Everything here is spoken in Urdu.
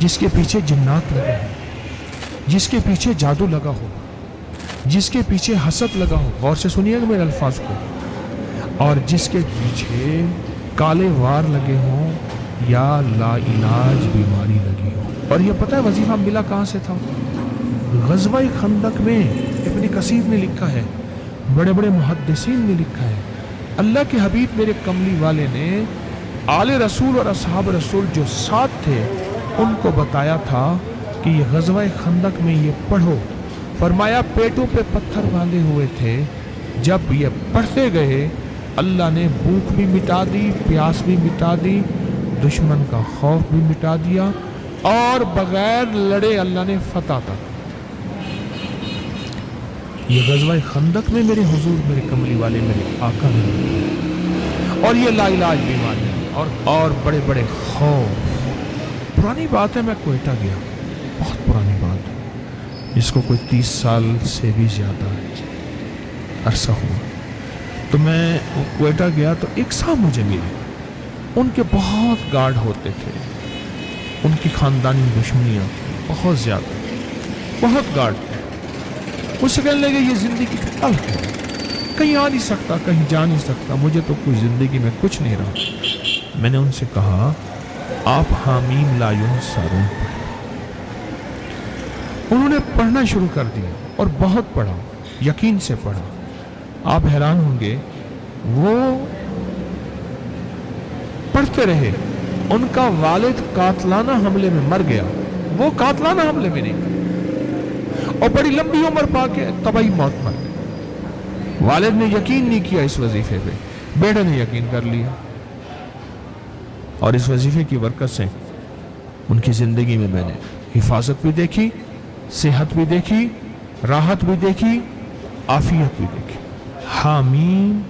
جس کے پیچھے جنات لگے ہیں، جس کے پیچھے جادو لگا ہو، جس کے پیچھے حسد لگا ہو، غور سے سنیے گا میرے الفاظ کو، اور جس کے پیچھے کالے وار لگے ہوں یا لا علاج بیماری لگی ہو۔ اور یہ پتہ ہے وظیفہ ملا کہاں سے تھا؟ غزوہ خندق میں ابن کثیر نے لکھا ہے، بڑے بڑے محدثین نے لکھا ہے، اللہ کے حبیب میرے کملی والے نے آل رسول اور اصحاب رسول جو ساتھ تھے ان کو بتایا تھا کہ یہ غزوہ خندق میں یہ پڑھو۔ فرمایا پیٹوں پہ پتھر باندھے ہوئے تھے، جب یہ پڑھتے گئے اللہ نے بھوک بھی مٹا دی، پیاس بھی مٹا دی، دشمن کا خوف بھی مٹا دیا، اور بغیر لڑے اللہ نے فتح تھا۔ یہ غزوہ خندق میں میرے حضور میرے کملی والے میرے آقا نے، اور یہ لا علاج بیماری اور بڑے بڑے خوف۔ پرانی بات ہے، میں کوئٹہ گیا، بہت پرانی بات ہے، جس کو کوئی 30 سال سے بھی زیادہ عرصہ ہوا۔ تو میں کوئٹہ گیا تو ایک صاحب مجھے ملے، ان کے بہت گارڈ ہوتے تھے، ان کی خاندانی دشمنیاں بہت زیادہ، بہت گارڈ تھے۔ مجھ سے کہنے لگے یہ زندگی کا تلخ ہے، کہیں آ نہیں سکتا، کہیں جا نہیں سکتا، مجھے تو کوئی زندگی میں کچھ نہیں رہا۔ میں نے ان سے کہا آپ حامیم لا ینصرون پڑھیں۔ انہوں نے پڑھنا شروع کر دیا اور بہت پڑھا، یقین سے پڑھا۔ آپ حیران ہوں گے، وہ پڑھتے رہے، ان کا والد قاتلانہ حملے میں مر گیا، وہ قاتلانہ حملے میں نہیں، اور بڑی لمبی عمر پا کے طبعی موت مر گئی۔ والد نے یقین نہیں کیا اس وظیفے پہ، بیٹے نے یقین کر لیا، اور اس وظیفے کی برکت سے ان کی زندگی میں نے حفاظت بھی دیکھی، صحت بھی دیکھی، راحت بھی دیکھی، عافیت بھی دیکھی۔ حامیم